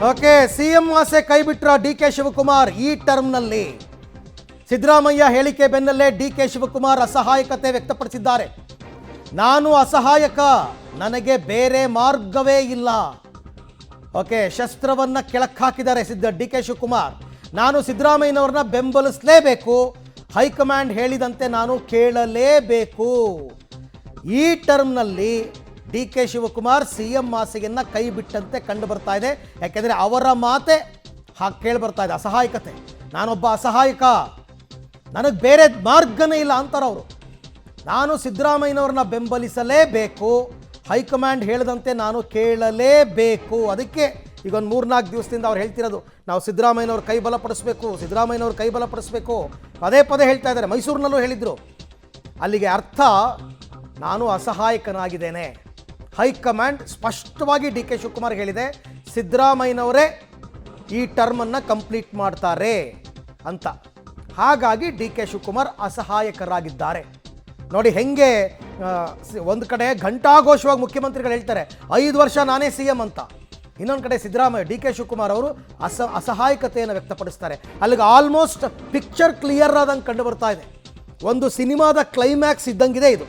Okay, CM ಆಸೆ ಕೈಬಿಟ್ರ DK Shivakumar ಈ ಟರ್ಮ್ನಲ್ಲಿ. ಸಿದ್ದರಾಮಯ್ಯ ಹೇಳಿಕೆ ಬೆನ್ನಲ್ಲೇ ಡಿಕೆ ಶಿವಕುಮಾರ್ ಅಸಹಾಯಕತೆ ವ್ಯಕ್ತಪಡಿಸಿದ್ದಾರೆ. ನಾನು ಅಸಹಾಯಕ, ನನಗೆ ಬೇರೆ ಮಾರ್ಗವೇ ಇಲ್ಲ. ಓಕೆ, ಶಸ್ತ್ರವನ್ನ ಕೆಳಕ್ಕೆ ಹಾಕಿದ್ದಾರೆ ಡಿಕೆ ಶಿವಕುಮಾರ್. ನಾನು ಸಿದ್ದರಾಮಯ್ಯನವ್ರನ್ನ ಬೆಂಬಲಿಸಲೇಬೇಕು, ಹೈಕಮಾಂಡ್ ಹೇಳಿದಂತೆ ನಾನು ಕೇಳಲೇಬೇಕು. ಈ ಟರ್ಮ್ನಲ್ಲಿ ಡಿ ಕೆ ಶಿವಕುಮಾರ್ ಸಿಎಂ ಆಸೆಯನ್ನು ಕೈ ಬಿಟ್ಟಂತೆ ಕಂಡು ಬರ್ತಾ ಇದೆ. ಯಾಕೆಂದರೆ ಅವರ ಮಾತೆ ಹಾಗೆ ಕೇಳಿ ಬರ್ತಾ ಇದೆ, ಅಸಹಾಯಕತೆ. ನಾನೊಬ್ಬ ಅಸಹಾಯಕ, ನನಗೆ ಬೇರೆ ಮಾರ್ಗನೇ ಇಲ್ಲ ಅಂತಾರೆ ಅವರು. ನಾನು ಸಿದ್ದರಾಮಯ್ಯನವ್ರನ್ನ ಬೆಂಬಲಿಸಲೇಬೇಕು, ಹೈಕಮಾಂಡ್ ಹೇಳಿದಂತೆ ನಾನು ಕೇಳಲೇಬೇಕು. ಅದಕ್ಕೆ ಈಗ ಒಂದು 3-4 ದಿವಸದಿಂದ ಅವ್ರು ಹೇಳ್ತಿರೋದು, ನಾವು ಸಿದ್ದರಾಮಯ್ಯನವ್ರ ಕೈ ಬಲಪಡಿಸ್ಬೇಕು, ಸಿದ್ದರಾಮಯ್ಯನವ್ರ ಕೈ ಬಲಪಡಿಸ್ಬೇಕು, ಪದೇ ಪದೇ ಹೇಳ್ತಾ ಇದ್ದಾರೆ. ಮೈಸೂರಿನಲ್ಲೂ ಹೇಳಿದರು. ಅಲ್ಲಿಗೆ ಅರ್ಥ, ನಾನು ಅಸಹಾಯಕನಾಗಿದ್ದೇನೆ. ಹೈಕಮಾಂಡ್ ಸ್ಪಷ್ಟವಾಗಿ ಡಿ ಕೆ ಶಿವಕುಮಾರ್ ಹೇಳಿದೆ, ಸಿದ್ದರಾಮಯ್ಯನವರೇ ಈ ಟರ್ಮನ್ನು ಕಂಪ್ಲೀಟ್ ಮಾಡ್ತಾರೆ ಅಂತ. ಹಾಗಾಗಿ ಡಿ ಕೆ ಶಿವಕುಮಾರ್ ಅಸಹಾಯಕರಾಗಿದ್ದಾರೆ. ನೋಡಿ ಹೆಂಗೆ ಒಂದು ಕಡೆ ಘಂಟಾಘೋಷವಾಗಿ ಮುಖ್ಯಮಂತ್ರಿಗಳು ಹೇಳ್ತಾರೆ 5 ವರ್ಷ ನಾನೇ ಸಿ ಎಂ ಅಂತ. ಇನ್ನೊಂದು ಕಡೆ ಸಿದ್ದರಾಮಯ್ಯ, ಡಿ ಕೆ ಶಿವಕುಮಾರ್ ಅವರು ಅಸಹಾಯಕತೆಯನ್ನು ವ್ಯಕ್ತಪಡಿಸ್ತಾರೆ. ಅಲ್ಲಿಗೆ ಆಲ್ಮೋಸ್ಟ್ ಪಿಕ್ಚರ್ ಕ್ಲಿಯರ್ ಆದಂಗೆ ಕಂಡು ಬರ್ತಾ ಇದೆ. ಒಂದು ಸಿನಿಮಾದ ಕ್ಲೈಮ್ಯಾಕ್ಸ್ ಇದ್ದಂಗಿದೆ ಇದು.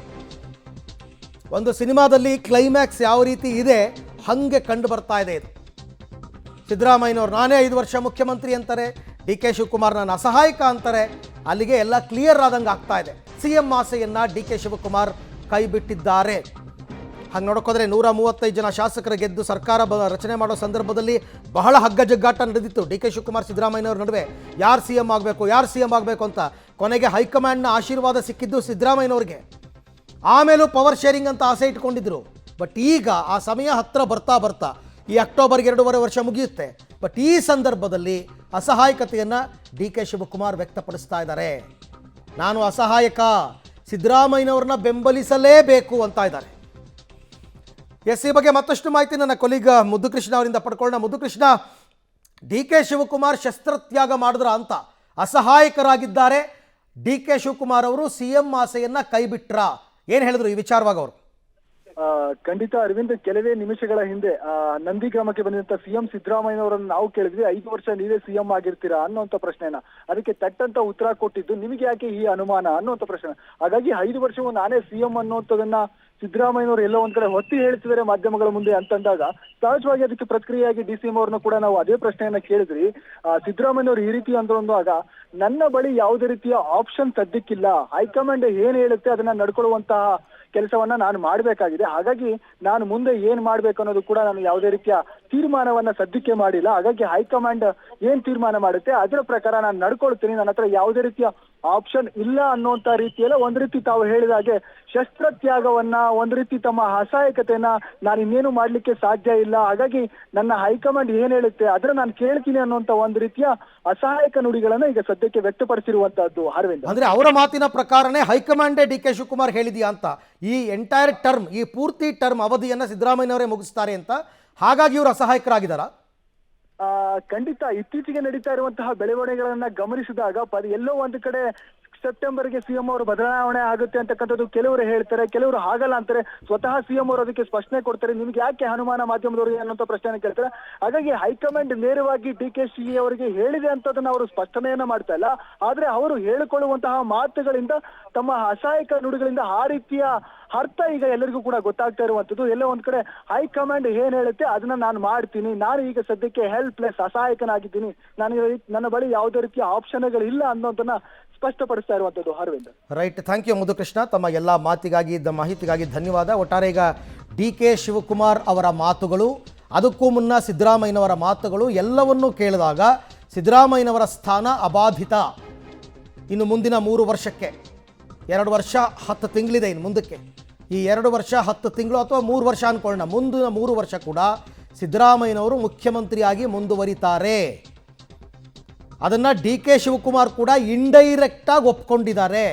ಒಂದು ಸಿನಿಮಾದಲ್ಲಿ ಕ್ಲೈಮ್ಯಾಕ್ಸ್ ಯಾವ ರೀತಿ ಇದೆ ಹಾಗೆ ಕಂಡು ಬರ್ತಾ ಇದೆ ಇದು. ಸಿದ್ದರಾಮಯ್ಯನವರು ನಾನೇ 5 ವರ್ಷ ಮುಖ್ಯಮಂತ್ರಿ ಅಂತಾರೆ, ಡಿ ಕೆ ಶಿವಕುಮಾರ್ ನಾನು ಅಸಹಾಯಕ ಅಂತಾರೆ. ಅಲ್ಲಿಗೆ ಎಲ್ಲ ಕ್ಲಿಯರ್ ಆದಂಗೆ ಆಗ್ತಾ ಇದೆ. ಸಿ ಎಂ ಆಸೆಯನ್ನು ಡಿ ಕೆ ಶಿವಕುಮಾರ್ ಕೈ ಬಿಟ್ಟಿದ್ದಾರೆ. ಹಾಗೆ ನೋಡೋಕೋದ್ರೆ 135 ಜನ ಶಾಸಕರು ಗೆದ್ದು ಸರ್ಕಾರ ರಚನೆ ಮಾಡೋ ಸಂದರ್ಭದಲ್ಲಿ ಬಹಳ ಹಗ್ಗಜಗ್ಗಾಟ ನಡೆದಿತ್ತು ಡಿ ಕೆ ಶಿವಕುಮಾರ್ ಸಿದ್ದರಾಮಯ್ಯನವ್ರ ನಡುವೆ. ಯಾರು ಸಿ ಎಂ ಆಗಬೇಕು, ಯಾರು ಸಿ ಎಂ ಆಗಬೇಕು ಅಂತ. ಕೊನೆಗೆ ಹೈಕಮಾಂಡ್ನ ಆಶೀರ್ವಾದ ಸಿಕ್ಕಿದ್ದು ಸಿದ್ದರಾಮಯ್ಯನವ್ರಿಗೆ. ಆಮೇಲೂ ಪವರ್ ಶೇರಿಂಗ್ ಅಂತ ಆಸೆ ಇಟ್ಕೊಂಡಿದ್ರು. ಬಟ್ ಈಗ ಆ ಸಮಯ ಹತ್ತಿರ ಬರ್ತಾ ಬರ್ತಾ ಈ ಅಕ್ಟೋಬರ್ಗೆ 2.5 ವರ್ಷ ಮುಗಿಯುತ್ತೆ. ಬಟ್ ಈ ಸಂದರ್ಭದಲ್ಲಿ ಅಸಹಾಯಕತೆಯನ್ನು ಡಿ ಕೆ ಶಿವಕುಮಾರ್ ವ್ಯಕ್ತಪಡಿಸ್ತಾ ಇದ್ದಾರೆ. ನಾನು ಅಸಹಾಯಕ, ಸಿದ್ದರಾಮಯ್ಯನವ್ರನ್ನ ಬೆಂಬಲಿಸಲೇಬೇಕು ಅಂತ ಇದ್ದಾರೆ. ಎಸ್, ಈ ಬಗ್ಗೆ ಮತ್ತಷ್ಟು ಮಾಹಿತಿ ನನ್ನ ಕೊಲೀಗ ಮುದ್ದುಕೃಷ್ಣ ಅವರಿಂದ ಪಡ್ಕೊಳ್ಳೋಣ. ಮುದ್ದುಕೃಷ್ಣ, ಡಿ ಕೆ ಶಿವಕುಮಾರ್ ಶಸ್ತ್ರತ್ಯಾಗ ಮಾಡಿದ್ರ ಅಂತ, ಅಸಹಾಯಕರಾಗಿದ್ದಾರೆ. ಡಿ ಕೆ ಶಿವಕುಮಾರ್ ಅವರು ಸಿ ಎಂ ಆಸೆಯನ್ನು ಕೈ ಬಿಟ್ರ, ಏನು ಹೇಳಿದ್ರು ಈ ವಿಚಾರವಾಗಿ ಅವರು? ಖಂಡಿತ ಅರವಿಂದ್, ಕೆಲವೇ ನಿಮಿಷಗಳ ಹಿಂದೆ ನಂದಿಗ್ರಾಮಕ್ಕೆ ಬಂದಿದ್ದಂತ ಸಿಎಂ ಸಿದ್ದರಾಮಯ್ಯನವರನ್ನು ನಾವು ಕೇಳಿದ್ವಿ, 5 ವರ್ಷ ನೀವೇ ಸಿಎಂ ಆಗಿರ್ತೀರಾ ಅನ್ನೋಂಥ ಪ್ರಶ್ನೆನ. ಅದಕ್ಕೆ ತಟ್ಟಂತ ಉತ್ತರ ಕೊಟ್ಟಿದ್ದು, ನಿಮಗೆ ಯಾಕೆ ಈ ಅನುಮಾನ ಅನ್ನೋಂಥ ಪ್ರಶ್ನೆ. ಹಾಗಾಗಿ 5 ವರ್ಷವೂ ನಾನೇ ಸಿಎಂ ಅನ್ನೋಂಥದನ್ನ ಸಿದ್ದರಾಮಯ್ಯನವರು ಎಲ್ಲೋ ಒಂದ್ ಕಡೆ ಹೊತ್ತಿ ಹೇಳ್ತಿದ್ದಾರೆ ಮಾಧ್ಯಮಗಳ ಮುಂದೆ ಅಂತಂದಾಗ, ಸಹಜವಾಗಿ ಅದಕ್ಕೆ ಪ್ರತಿಕ್ರಿಯೆಯಾಗಿ ಡಿ ಸಿ ಎಂ ಅವ್ರನ್ನ ಕೂಡ ನಾವು ಅದೇ ಪ್ರಶ್ನೆಯನ್ನ ಕೇಳಿದ್ರಿ. ಸಿದ್ದರಾಮಯ್ಯನವರು ಈ ರೀತಿ ಅಂದಾಗ, ನನ್ನ ಬಳಿ ಯಾವುದೇ ರೀತಿಯ ಆಪ್ಷನ್ ಸದ್ಯಕ್ಕಿಲ್ಲ, ಹೈಕಮಾಂಡ್ ಏನ್ ಹೇಳುತ್ತೆ ಅದನ್ನ ನಡ್ಕೊಳ್ಳುವಂತಹ ಕೆಲಸವನ್ನ ನಾನು ಮಾಡಬೇಕಾಗಿದೆ. ಹಾಗಾಗಿ ನಾನು ಮುಂದೆ ಏನ್ ಮಾಡ್ಬೇಕು ಅನ್ನೋದು ಕೂಡ ನಾನು ಯಾವುದೇ ರೀತಿಯ ತೀರ್ಮಾನವನ್ನ ಸದ್ಯಕ್ಕೆ ಮಾಡಿಲ್ಲ. ಹಾಗಾಗಿ ಹೈಕಮಾಂಡ್ ಏನ್ ತೀರ್ಮಾನ ಮಾಡುತ್ತೆ ಅದರ ಪ್ರಕಾರ ನಾನು ನಡ್ಕೊಳ್ತೀನಿ, ನನ್ನ ಹತ್ರ ಯಾವುದೇ ರೀತಿಯ ಆಪ್ಷನ್ ಇಲ್ಲ ಅನ್ನುವಂತ ರೀತಿಯಲ್ಲ ಒಂದ್ ರೀತಿ ತಾವು ಹೇಳಿದ ಹಾಗೆ ಶಸ್ತ್ರತ್ಯಾಗವನ್ನ, ಒಂದ್ ರೀತಿ ತಮ್ಮ ಅಸಹಾಯಕತೆಯನ್ನ ನಾನು ಇನ್ನೇನು ಮಾಡ್ಲಿಕ್ಕೆ ಸಾಧ್ಯ ಇಲ್ಲ, ಹಾಗಾಗಿ ನನ್ನ ಹೈಕಮಾಂಡ್ ಏನ್ ಹೇಳುತ್ತೆ ಅದನ್ನ ನಾನು ಕೇಳ್ತೀನಿ ಅನ್ನುವಂತ ಒಂದ್ ರೀತಿಯ ಅಸಹಾಯಕ ನುಡಿಗಳನ್ನ ಈಗ ಸದ್ಯಕ್ಕೆ ವ್ಯಕ್ತಪಡಿಸಿರುವಂತಹದ್ದು. ಅರವಿಂದ್, ಅಂದ್ರೆ ಅವರ ಮಾತಿನ ಪ್ರಕಾರನೇ ಹೈಕಮಾಂಡೇ ಡಿ ಕೆ ಶಿವಕುಮಾರ್ ಹೇಳಿದ್ಯಾ ಅಂತ. ಈ ಎಂಟೈರ್ ಟರ್ಮ್, ಈ ಪೂರ್ತಿ ಟರ್ಮ್ ಅವಧಿಯನ್ನ ಸಿದ್ದರಾಮಯ್ಯನವರೇ ಮುಗಿಸ್ತಾರೆ ಅಂತ, ಹಾಗಾಗಿ ಇವರು ಅಸಹಾಯಕರಾಗಿದ್ದಾರಾ? ಖಂಡಿತ ಇತ್ತೀಚೆಗೆ ನಡೀತಾ ಇರುವಂತಹ ಬೆಳವಣಿಗೆಗಳನ್ನ ಗಮನಿಸಿದಾಗ ಎಲ್ಲೋ ಒಂದು ಕಡೆ ಸೆಪ್ಟೆಂಬರ್ಗೆ ಸಿಎಂ ಅವರು ಬದಲಾವಣೆ ಆಗುತ್ತೆ ಅಂತಕ್ಕಂಥದ್ದು ಕೆಲವರು ಹೇಳ್ತಾರೆ, ಕೆಲವರು ಹಾಗಲ್ಲ ಅಂತಾರೆ. ಸ್ವತಃ ಸಿಎಂ ಅವರು ಅದಕ್ಕೆ ಸ್ಪಷ್ಟನೆ ಕೊಡ್ತಾರೆ, ನಿಮ್ಗೆ ಯಾಕೆ ಅನುಮಾನ ಮಾಧ್ಯಮದವರಿಗೆ ಅನ್ನೋಂಥ ಪ್ರಶ್ನೆ ಕೇಳ್ತಾರೆ. ಹಾಗಾಗಿ ಹೈಕಮಾಂಡ್ ನೇರವಾಗಿ ಡಿ ಕೆ ಶಿ ಅವರಿಗೆ ಹೇಳಿದೆ ಅಂತದನ್ನ ಅವರು ಸ್ಪಷ್ಟನೆಯನ್ನ ಮಾಡ್ತಾ ಇಲ್ಲ. ಆದ್ರೆ ಅವರು ಹೇಳಿಕೊಳ್ಳುವಂತಹ ಮಾತುಗಳಿಂದ, ತಮ್ಮ ಅಸಹಾಯಕ ನುಡಿಗಳಿಂದ ಆ ರೀತಿಯ ಅರ್ಥ ಈಗ ಎಲ್ಲರಿಗೂ ಕೂಡ ಗೊತ್ತಾಗ್ತಾ ಇರುವಂತದ್ದು. ಎಲ್ಲೋ ಒಂದ್ ಕಡೆ ಹೈಕಮಾಂಡ್ ಏನ್ ಹೇಳುತ್ತೆ ಅದನ್ನ ನಾನು ಮಾಡ್ತೀನಿ, ನಾನು ಈಗ ಸದ್ಯಕ್ಕೆ ಹೆಲ್ಪ್ಲೆಸ್, ಅಸಹಾಯಕನಾಗಿದ್ದೀನಿ, ನನ್ನ ಬಳಿ ಯಾವುದೇ ರೀತಿಯ ಆಪ್ಷನ್ಗಳಿಲ್ಲ ಅನ್ನೋದನ್ನ ಸ್ಪಷ್ಟಪಡಿಸ್ತಾ ಇರುವಂತದ್ದು. Arvind, right, thank you Muddukrishna. ತಮ್ಮ ಎಲ್ಲ ಮಾಹಿತಿಗಾಗಿ ಧನ್ಯವಾದ. ಒಟ್ಟಾರೆ ಈಗ ಡಿ ಕೆ ಶಿವಕುಮಾರ್ ಅವರ ಮಾತುಗಳು, ಅದಕ್ಕೂ ಮುನ್ನ ಸಿದ್ದರಾಮಯ್ಯನವರ ಮಾತುಗಳು ಎಲ್ಲವನ್ನೂ ಕೇಳಿದಾಗ ಸಿದ್ದರಾಮಯ್ಯನವರ ಸ್ಥಾನ ಅಬಾಧಿತ. ಇನ್ನು ಮುಂದಿನ 3 ವರ್ಷಕ್ಕೆ 2 ವರ್ಷ 10 ತಿಂಗಳಿದೆ ಇನ್ನು ಮುಂದಕ್ಕೆ. ಈ 2 ವರ್ಷ 10 ತಿಂಗಳು ಅಥವಾ 3 ವರ್ಷ ಅಂದ್ಕೊಳ್ಳೋಣ, ಮುಂದಿನ 3 ವರ್ಷ ಕೂಡ ಸಿದ್ದರಾಮಯ್ಯನವರು ಮುಖ್ಯಮಂತ್ರಿಯಾಗಿ ಮುಂದುವರಿತಾರೆ. ಅದನ್ನು ಡಿ ಕೆ ಶಿವಕುಮಾರ್ ಕೂಡ ಇಂಡೈರೆಕ್ಟಾಗಿ ಒಪ್ಕೊಂಡಿದ್ದಾರೆ.